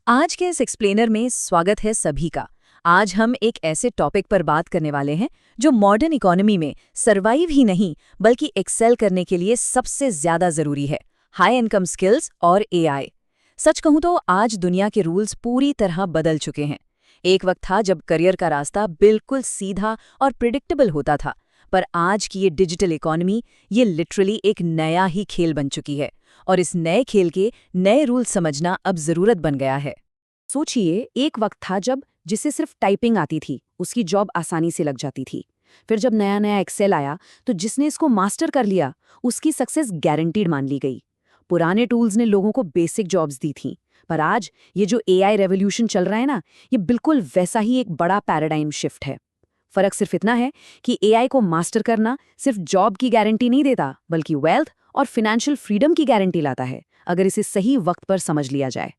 आज के इस एक्सप्लेनर में स्वागत है सभी का। आज हम एक ऐसे टॉपिक पर बात करने वाले हैं जो मॉडर्न इकोनॉमी में सरवाइव ही नहीं बल्कि एक्सेल करने के लिए सबसे ज्यादा जरूरी है, हाई इनकम स्किल्स और एआई। सच कहूं तो आज दुनिया के रूल्स पूरी तरह बदल चुके हैं। एक वक्त था जब करियर का रास्ता बिल्कुल सीधा और प्रिडिक्टेबल होता था, पर आज की ये डिजिटल इकोनॉमी ये लिटरली एक नया ही खेल बन चुकी है और इस नए खेल के नए रूल समझना अब जरूरत बन गया है। सोचिए, एक वक्त था जब जिसे सिर्फ टाइपिंग आती थी उसकी जॉब आसानी से लग जाती थी। फिर जब नया नया एक्सेल आया तो जिसने इसको मास्टर कर लिया उसकी सक्सेस गारंटीड मान ली गई। पुराने टूल्स ने लोगों को बेसिक जॉब्स दी थीं, पर आज ये जो एआई रेवोल्यूशन चल रहा है ना, ये बिल्कुल वैसा ही एक बड़ा पैराडाइम शिफ्ट है। फर्क सिर्फ इतना है कि एआई को मास्टर करना सिर्फ जॉब की गारंटी नहीं देता, बल्कि वेल्थ और फिनेंशियल फ्रीडम की गारंटी लाता है, अगर इसे सही वक्त पर समझ लिया जाए।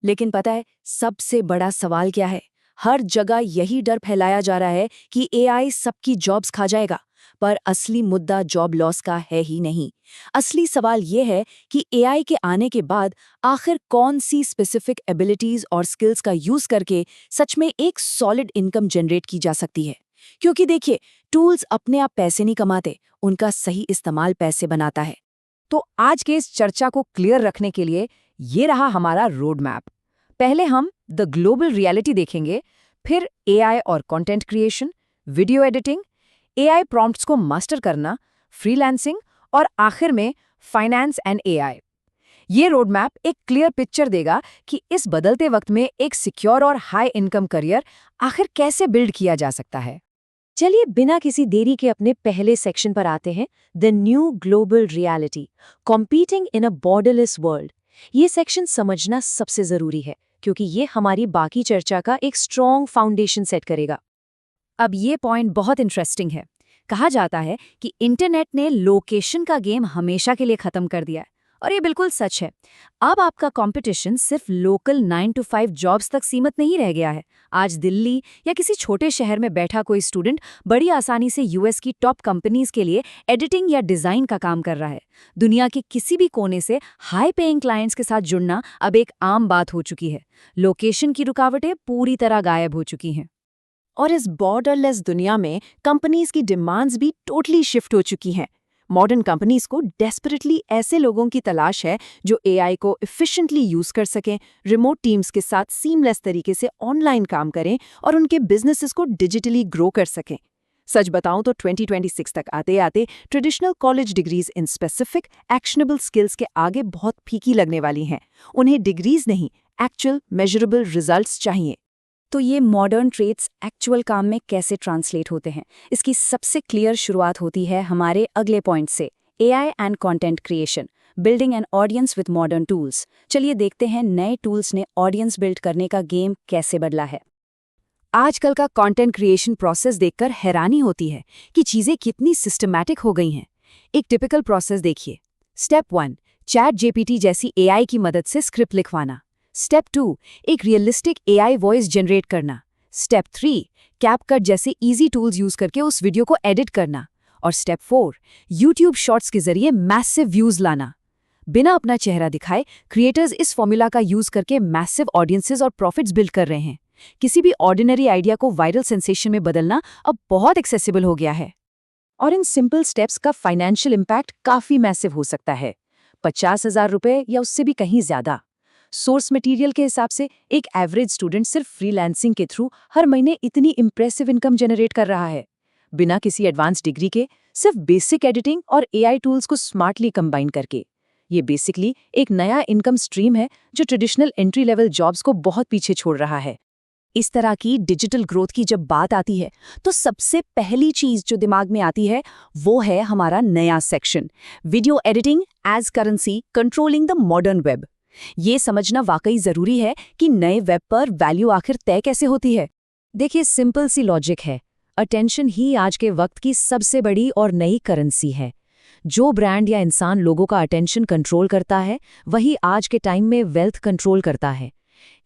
लेकिन पता है सबसे बड़ा सवाल क्या है? हर जगह यही डर फैलाया जा रहा है कि एआई सबकी जॉब्स खा जाएगा, पर असली मुद्दा जॉब लॉस का है ही नहीं। असली सवाल यह है कि एआई के आने के बाद आखिर कौन सी स्पेसिफिक एबिलिटीज और स्किल्स का यूज करके सच में एक सॉलिड इनकम जनरेट की जा सकती है। क्योंकि देखिए, टूल्स अपने आप पैसे नहीं कमाते, उनका सही इस्तेमाल पैसे बनाता है। तो आज के इस चर्चा को क्लियर रखने के लिए ये रहा हमारा रोड मैप। पहले हम द ग्लोबल रियलिटी देखेंगे, फिर एआई और content creation, video editing, AI prompts को मास्टर करना, फ्रीलांसिंग और आखिर में फाइनेंस एंड एआई। ये रोड मैप एक क्लियर पिक्चर देगा कि इस बदलते वक्त में एक सिक्योर और हाई इनकम करियर आखिर कैसे बिल्ड किया जा सकता है। चलिए बिना किसी देरी के अपने पहले सेक्शन पर आते हैं, the new global reality, competing in a borderless world. ये सेक्शन समझना सबसे जरूरी है क्योंकि ये हमारी बाकी चर्चा का एक स्ट्रॉन्ग फाउंडेशन सेट करेगा। अब ये पॉइंट बहुत इंटरेस्टिंग है। कहा जाता है कि इंटरनेट ने लोकेशन का गेम हमेशा के लिए खत्म कर दिया है, और ये बिल्कुल सच है। अब आपका कंपटीशन सिर्फ लोकल 9 to 5 जॉब्स तक सीमित नहीं रह गया है। आज दिल्ली या किसी छोटे शहर में बैठा कोई स्टूडेंट बड़ी आसानी से यूएस की टॉप कंपनीज के लिए एडिटिंग या डिजाइन का काम कर रहा है। दुनिया के किसी भी कोने से हाई पेइंग क्लाइंट्स के साथ जुड़ना अब एक आम बात हो चुकी है। लोकेशन की रुकावटें पूरी तरह गायब हो चुकी हैं। और इस बॉर्डरलेस दुनिया में कंपनीज की डिमांड्स भी टोटली शिफ्ट हो चुकी हैं। मॉडर्न कंपनीज को डेस्परेटली ऐसे लोगों की तलाश है जो एआई को एफिशिएंटली यूज कर सकें, रिमोट टीम्स के साथ सीमलेस तरीके से ऑनलाइन काम करें और उनके बिजनेसेस को डिजिटली ग्रो कर सकें। सच बताऊं तो 2026 तक आते आते traditional college degrees in specific actionable skills के आगे बहुत फीकी लगने वाली हैं। उन्हें डिग्रीज नहीं, एक्चुअल मेजरेबल रिजल्ट्स चाहिए। तो ये मॉडर्न ट्रेड्स एक्चुअल काम में कैसे ट्रांसलेट होते हैं, इसकी सबसे क्लियर शुरुआत होती है हमारे अगले पॉइंट से, AI and content creation, building an audience with modern tools. चलिए देखते हैं नए टूल्स ने ऑडियंस बिल्ड करने का गेम कैसे बदला है। आजकल का कंटेंट क्रिएशन प्रोसेस देखकर हैरानी होती है कि चीजें कितनी सिस्टमैटिक हो गई हैं। एक टिपिकल प्रोसेस देखिए। स्टेप 1, चैट जीपीटी जैसी एआई की मदद से स्क्रिप्ट लिखवाना। स्टेप 2, एक रियलिस्टिक एआई वॉइस जनरेट करना। स्टेप 3, कैपकट जैसे इजी टूल्स यूज करके उस वीडियो को एडिट करना। और स्टेप 4, यूट्यूब शॉर्ट्स के जरिए मैसिव व्यूज लाना। बिना अपना चेहरा दिखाए क्रिएटर्स इस फॉर्मूला का यूज करके मैसिव ऑडियंसेस और प्रॉफिट्स बिल्ड कर रहे हैं। किसी भी ऑर्डिनरी आइडिया को वायरल सेंसेशन में बदलना अब बहुत एक्सेसिबल हो गया है। और इन सिंपल स्टेप्स का फाइनेंशियल इम्पैक्ट काफी मैसिव हो सकता है, 50,000 रुपए या उससे भी कहीं ज्यादा। सोर्स मटेरियल के हिसाब से एक एवरेज स्टूडेंट सिर्फ फ्रीलांसिंग के थ्रू हर महीने इतनी इंप्रेसिव इनकम जनरेट कर रहा है, बिना किसी एडवांस डिग्री के, सिर्फ बेसिक एडिटिंग और एआई टूल्स को स्मार्टली कंबाइन करके। ये बेसिकली एक नया इनकम स्ट्रीम है जो ट्रेडिशनल एंट्री लेवल जॉब्स को बहुत पीछे छोड़ रहा है। इस तरह की डिजिटल ग्रोथ की जब बात आती है तो सबसे पहली चीज जो दिमाग में आती है वो है हमारा नया section, video editing as currency controlling the modern web. ये समझना वाकई जरूरी है कि नए वेब पर वैल्यू आखिर तय कैसे होती है। देखिए, सिंपल सी लॉजिक है, अटेंशन ही आज के वक्त की सबसे बड़ी और नई करेंसी है। जो ब्रांड या इंसान लोगों का अटेंशन कंट्रोल करता है वही आज के टाइम में वेल्थ कंट्रोल करता है।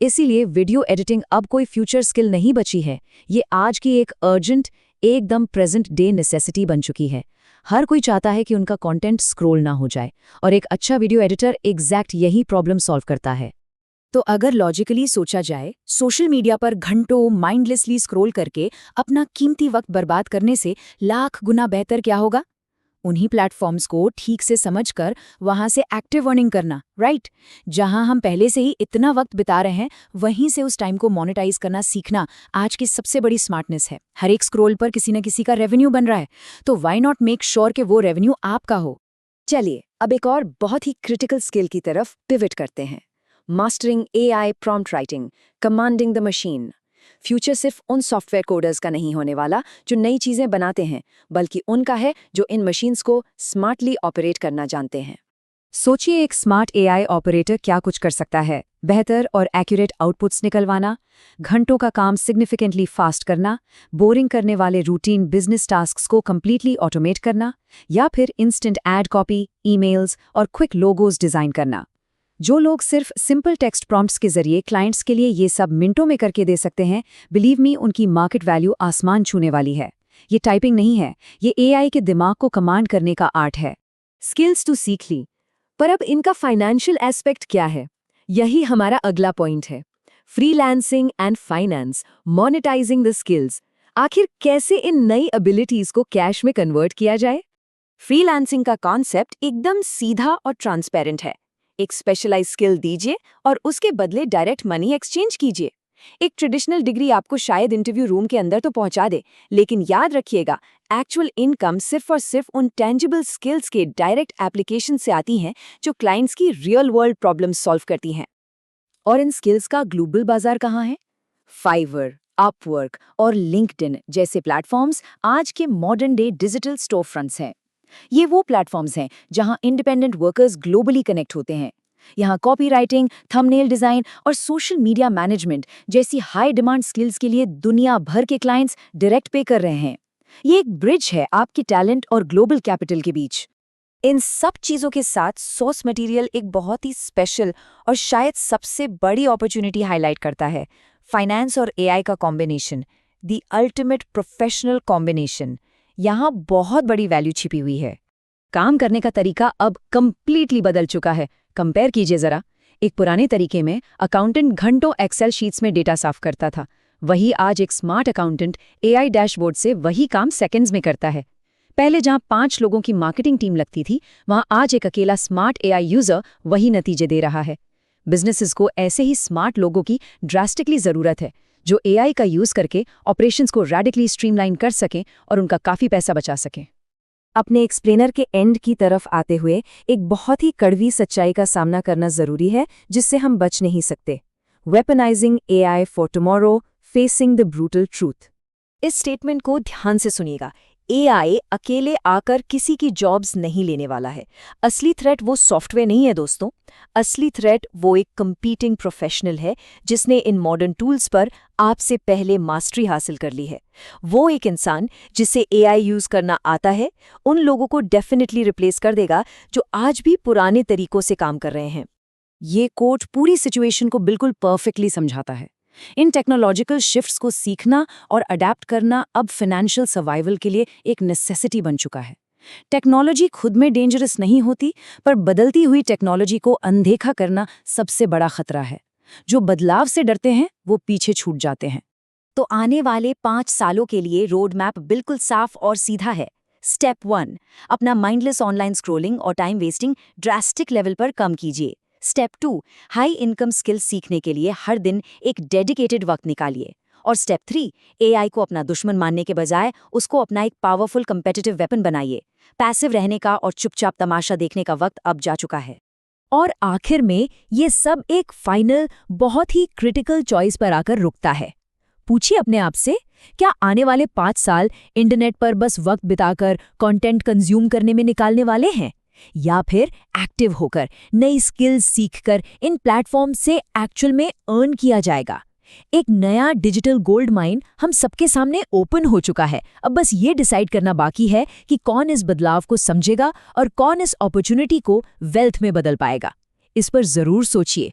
इसीलिए वीडियो एडिटिंग अब कोई फ्यूचर स्किल नहीं बची है, ये आज की एक अर्जेंट, एकदम प्रेजेंट डे नेसेसिटी बन चुकी है। हर कोई चाहता है कि उनका कंटेंट स्क्रॉल ना हो जाए, और एक अच्छा वीडियो एडिटर एग्जैक्ट यही प्रॉब्लम सॉल्व करता है। तो अगर लॉजिकली सोचा जाए, सोशल मीडिया पर घंटों माइंडलेसली स्क्रॉल करके अपना कीमती वक्त बर्बाद करने से लाख गुना बेहतर क्या होगा? उन्हीं प्लेटफॉर्म्स को ठीक से समझकर वहां से एक्टिव अर्निंग करना, राइट? जहां हम पहले से ही इतना वक्त बिता रहे हैं, वहीं से उस टाइम को मोनेटाइज करना सीखना आज की सबसे बड़ी स्मार्टनेस है। हर एक स्क्रॉल पर किसी न किसी का रेवेन्यू बन रहा है, तो व्हाई नॉट मेक श्योर कि वो रेवेन्यू आपका हो। चलिए अब एक और बहुत ही क्रिटिकल स्किल की तरफ पिवट करते हैं। Mastering AI prompt writing, commanding the machine. Future सिर्फ उन सॉफ्टवेयर कोडर्स का नहीं होने वाला जो नई चीजें बनाते हैं, बल्कि उनका है जो इन मशीन्स को स्मार्टली ऑपरेट करना जानते हैं। सोचिए, एक स्मार्ट AI ऑपरेटर क्या कुछ कर सकता है। बेहतर और एक्यूरेट आउटपुट्स निकलवाना, घंटों का काम सिग्निफिकेंटली फास्ट करना, बोरिंग करने वाले रूटीन बिजनेस टास्क्स को कंप्लीटली ऑटोमेट करना, या फिर इंस्टेंट एड कॉपी, ईमेल्स और क्विक लोगोज डिजाइन करना। जो लोग सिर्फ सिंपल टेक्स्ट प्रॉम्प्ट्स के जरिए क्लाइंट्स के लिए ये सब मिनटों में करके दे सकते हैं, बिलीव मी, उनकी मार्केट वैल्यू आसमान छूने वाली है। ये टाइपिंग नहीं है, ये AI के दिमाग को कमांड करने का आर्ट है। स्किल्स तो सीख ली, पर अब इनका फाइनेंशियल एस्पेक्ट क्या है? यही हमारा अगला पॉइंट है। Freelancing and finance, monetising the skills. आखिर कैसे इन नई एबिलिटीज को कैश में कन्वर्ट किया जाए? फ्रीलांसिंग का कॉन्सेप्ट एकदम सीधा और ट्रांसपेरेंट है। एक स्पेशलाइज स्किल दीजिए और उसके बदले डायरेक्ट मनी एक्सचेंज कीजिए। एक ट्रेडिशनल डिग्री आपको शायद इंटरव्यू रूम के अंदर तो पहुंचा दे, लेकिन याद रखिएगा, एक्चुअल इनकम सिर्फ और सिर्फ उन टेंजिबल स्किल्स के डायरेक्ट एप्लीकेशन से आती हैं जो क्लाइंट्स की रियल वर्ल्ड प्रॉब्लम सॉल्व करती हैं। और इन स्किल्स का ग्लोबल बाजार कहाँ है? फाइवर, अपवर्क और लिंक्डइन जैसे प्लेटफॉर्म्स आज के modern day digital store fronts हैं। ये वो प्लेटफॉर्म्स हैं जहां इंडिपेंडेंट वर्कर्स ग्लोबली कनेक्ट होते हैं। यहाँ कॉपीराइटिंग, थंबनेल डिजाइन और सोशल मीडिया मैनेजमेंट जैसी हाई डिमांड स्किल्स के लिए दुनिया भर के क्लाइंट्स डायरेक्ट पे कर रहे हैं। ये एक ब्रिज है आपकी टैलेंट और ग्लोबल कैपिटल के बीच। इन सब चीजों के साथ सोर्स मटेरियल एक बहुत ही स्पेशल और शायद सबसे बड़ी अपॉर्चुनिटी हाईलाइट करता है। फाइनेंस और AI का combination, the ultimate professional combination. यहाँ बहुत बड़ी वैल्यू छिपी हुई है। काम करने का तरीका अब कंप्लीटली बदल चुका है। कंपेयर कीजिए जरा, एक पुराने तरीके में अकाउंटेंट घंटों एक्सेल शीट्स में डेटा साफ करता था, वही आज एक स्मार्ट अकाउंटेंट AI डैशबोर्ड से वही काम सेकंड्स में करता है। पहले जहां 5 लोगों की मार्केटिंग टीम लगती थी, वहां आज एक अकेला स्मार्ट AI यूजर वही नतीजे दे रहा है। बिजनेसेस को ऐसे ही स्मार्ट लोगों की ड्रास्टिकली जरूरत है, जो AI का यूज करके ऑपरेशंस को रैडिकली स्ट्रीमलाइन कर सकें और उनका काफी पैसा बचा सकें। अपने एक्सप्लेनर के एंड की तरफ आते हुए एक बहुत ही कड़वी सच्चाई का सामना करना जरूरी है, जिससे हम बच नहीं सकते। Weaponising AI for tomorrow, facing the brutal truth. इस स्टेटमेंट को ध्यान से सुनिएगा। AI अकेले आकर किसी की जॉब्स नहीं लेने वाला है। असली थ्रेट वो सॉफ्टवेयर नहीं है दोस्तों। असली थ्रेट वो एक कंपीटिंग प्रोफेशनल है जिसने इन मॉडर्न टूल्स पर आपसे पहले मास्टरी हासिल कर ली है। वो एक इंसान जिसे AI यूज करना आता है, उन लोगों को डेफिनेटली रिप्लेस कर देगा जो आज भी पुराने तरीकों से काम कर रहे हैं। ये कोट पूरी सिचुएशन को बिल्कुल परफेक्टली समझाता है। इन टेक्नोलॉजिकल शिफ्ट्स को सीखना और अडेप्ट करना अब फाइनेंशियल सर्वाइवल के लिए एक नेसेसिटी बन चुका है। टेक्नोलॉजी खुद में डेंजरस नहीं होती, पर बदलती हुई टेक्नोलॉजी को अनदेखा करना सबसे बड़ा खतरा है। जो बदलाव से डरते हैं वो पीछे छूट जाते हैं। तो आने वाले 5 सालों के लिए रोड मैप बिल्कुल साफ और सीधा है। स्टेप 1, अपना माइंडलेस ऑनलाइन स्क्रोलिंग और टाइम वेस्टिंग ड्रास्टिक लेवल पर कम कीजिए। स्टेप 2, हाई इनकम स्किल्स सीखने के लिए हर दिन एक डेडिकेटेड वक्त निकालिए। और स्टेप 3, AI को अपना दुश्मन मानने के बजाय उसको अपना एक पावरफुल कंपेटिटिव वेपन बनाइए। पैसिव रहने का और चुपचाप तमाशा देखने का वक्त अब जा चुका है। और आखिर में ये सब एक फाइनल, बहुत ही क्रिटिकल चॉइस पर आकर रुकता है। पूछिए अपने आप से, क्या आने वाले 5 साल इंटरनेट पर बस वक्त बिताकर कंटेंट कंज्यूम करने में निकालने वाले हैं, या फिर एक्टिव होकर नई स्किल्स सीखकर इन प्लेटफॉर्म से एक्चुअल में अर्न किया जाएगा? एक नया डिजिटल गोल्ड माइन हम सबके सामने ओपन हो चुका है। अब बस ये डिसाइड करना बाकी है कि कौन इस बदलाव को समझेगा और कौन इस अपॉर्चुनिटी को वेल्थ में बदल पाएगा। इस पर जरूर सोचिए।